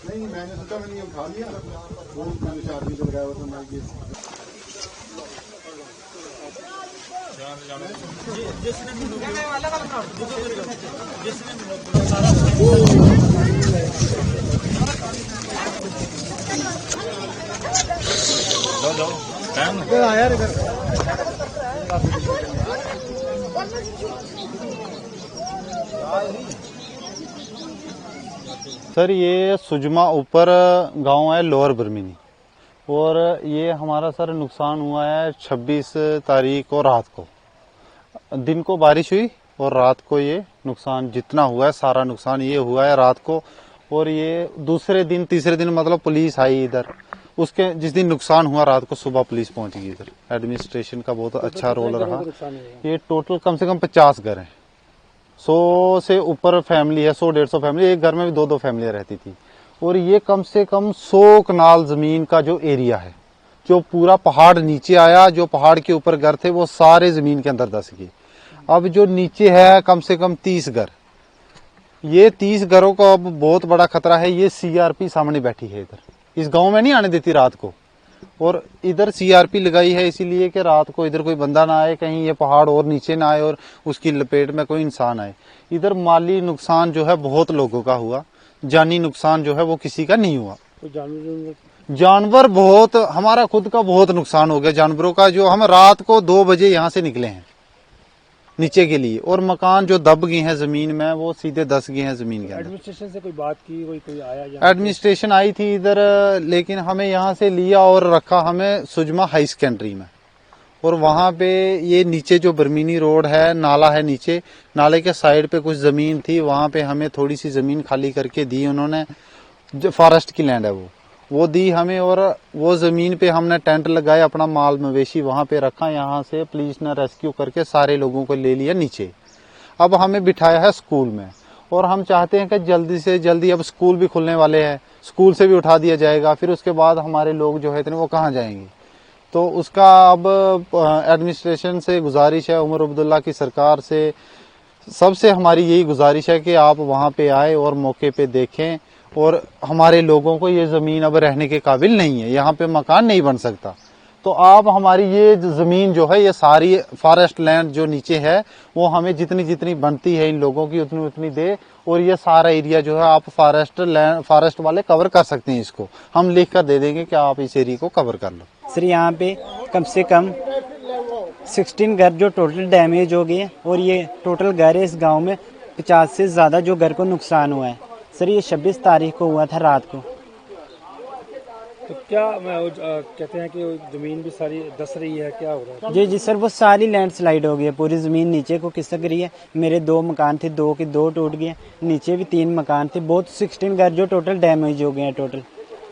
नहीं मैंने सोचा मैंने उठा लिया वो आदमी जो लगाया हुआ था यार इधर सर ये सुजमा ऊपर गांव है लोअर बर्मिनी और ये हमारा सर नुकसान हुआ है 26 तारीख को रात को। दिन को बारिश हुई और रात को ये नुकसान जितना हुआ है सारा नुकसान ये हुआ है रात को। और ये दूसरे दिन तीसरे दिन मतलब पुलिस आई इधर, उसके जिस दिन नुकसान हुआ रात को सुबह पुलिस पहुंच गई इधर। एडमिनिस्ट्रेशन का बहुत अच्छा रोल रहा। ये टोटल कम से कम 50 घर हैं, 100 से ऊपर फैमिली है, 100-150 फैमिली। एक घर में भी 2-2 फैमिलियां रहती थी। और ये कम से कम 100 कनाल जमीन का जो एरिया है, जो पूरा पहाड़ नीचे आया, जो पहाड़ के ऊपर घर थे वो सारे जमीन के अंदर धस गए। अब जो नीचे है कम से कम 30 घर, ये 30 घरों को अब बहुत बड़ा खतरा है। ये सीआरपी सामने बैठी है इधर, इस गांव में नहीं आने देती रात को। और इधर सीआरपी लगाई है इसीलिए कि रात को इधर कोई बंदा ना आए, कहीं ये पहाड़ और नीचे ना आए और उसकी लपेट में कोई इंसान आए। इधर माली नुकसान जो है बहुत लोगों का हुआ, जानी नुकसान जो है वो किसी का नहीं हुआ। जानवर बहुत, हमारा खुद का बहुत नुकसान हो गया जानवरों का। जो हम रात को 2 बजे यहाँ से निकले हैं नीचे के लिए, और मकान जो दब गए हैं जमीन में वो सीधे धस गए हैं जमीन के अंदर। एडमिनिस्ट्रेशन से कोई बात की, कोई आया? एडमिनिस्ट्रेशन आई थी इधर, लेकिन हमें यहाँ से लिया और रखा हमें सुजमा हाई सेकेंडरी में। और वहां पे ये नीचे जो बर्मिनी रोड है, नाला है नीचे, नाले के साइड पे कुछ जमीन थी, वहां पे हमें थोड़ी सी जमीन खाली करके दी उन्होंने। जो फॉरेस्ट की लैंड है वो दी हमें। और वो जमीन पे हमने टेंट लगाए, अपना माल मवेशी वहां पे रखा। यहाँ से पुलिस ने रेस्क्यू करके सारे लोगों को ले लिया नीचे। अब हमें बिठाया है स्कूल में, और हम चाहते हैं कि जल्दी से जल्दी, अब स्कूल भी खुलने वाले हैं, स्कूल से भी उठा दिया जाएगा। फिर उसके बाद हमारे लोग जो है वो कहाँ जाएंगे। तो उसका अब एडमिनिस्ट्रेशन से गुजारिश है, उमर अब्दुल्ला की सरकार से, सबसे हमारी यही गुजारिश है कि आप वहां पे आए और मौके पे देखें। और हमारे लोगों को ये जमीन अब रहने के काबिल नहीं है, यहाँ पे मकान नहीं बन सकता। तो आप हमारी ये जमीन जो है, ये सारी फॉरेस्ट लैंड जो नीचे है, वो हमें जितनी जितनी बनती है इन लोगों की उतनी उतनी दे। और ये सारा एरिया जो है आप फॉरेस्ट वाले कवर कर सकते हैं। इसको हम लिख कर दे देंगे कि आप इस एरिया को कवर कर लो। सर यहाँ पे कम से कम 16 घर जो टोटल डैमेज हो गए, और ये टोटल घर है इस गांव में 50 से ज़्यादा जो घर को नुकसान हुआ है। सर ये 26 तारीख को हुआ था रात को। तो क्या कहते हैं कि जमीन भी सारी धस रही है, क्या हो रहा है? जी सर, वो सारी लैंडस्लाइड हो गई है, पूरी जमीन नीचे को खिसक रही है। मेरे 2 मकान थे, 2 के 2 टूट गए, नीचे भी 3 मकान थे। बहुत 16 घर जो टोटल डैमेज हो गए हैं टोटल।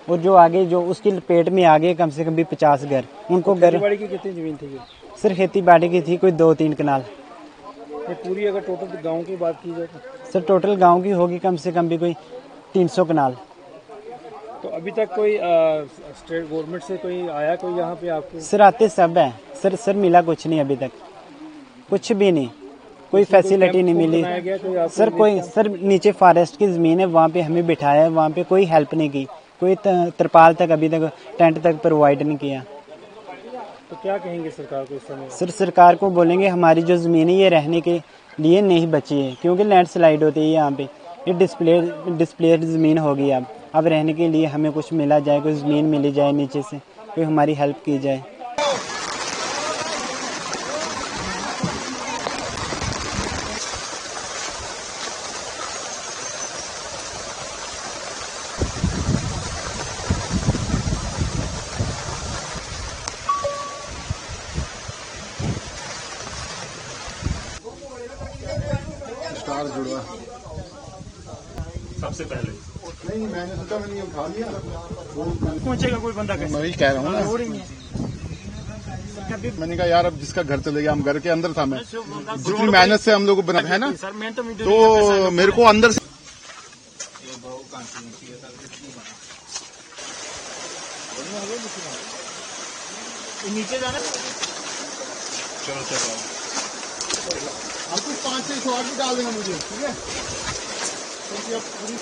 और जो आगे जो उसकी लपेट में आ गए कम से कम भी 50 घर, उनको घर। खेती बाड़ी की कितनी जमीन थी? सर खेती बाड़ी की थी कोई 2-3 कनाल। पूरी अगर टोटल गांव की बात की जाए तो सर टोटल गांव की होगी कम से कम भी कोई 300 कनाल। तो अभी तक कोई स्टेट गवर्नमेंट से कोई आया कोई यहाँ पे आपको? सर आते सब है सर मिला कुछ नहीं अभी तक, कुछ भी नहीं, कोई फैसिलिटी नहीं मिली सर। सर नीचे फॉरेस्ट की जमीन है, वहाँ पे हमें बिठाया है, वहाँ पे कोई हेल्प नहीं की, कोई तरपाल तक अभी तक, टेंट तक प्रोवाइड नहीं किया। तो क्या कहेंगे सरकार को इस समय? सर सरकार को बोलेंगे हमारी जो ज़मीन है ये रहने के लिए नहीं बची है, क्योंकि लैंडस्लाइड होती है यहाँ पे। ये डिस्प्ले ज़मीन होगी। अब रहने के लिए हमें कुछ मिला जाए, कोई ज़मीन मिली जाए नीचे से, कोई हमारी हेल्प की जाए। स्टार जुड़वा सबसे पहले नहीं, मैंने सोचा मैंने उठा लिया पहुंचेगा कोई बंदा कैसे? मैं भी कह रहा हूँ ना। मैंने कहा यार अब जिसका घर चले गया, हम घर के अंदर था मैं, जितनी मेहनत से हम लोग बना है ना, तो मेरे को अंदर से नीचे जाना। चलो चलो अब कुछ 5-6 और भी डाल देना मुझे, ठीक है, क्योंकि अब पूरी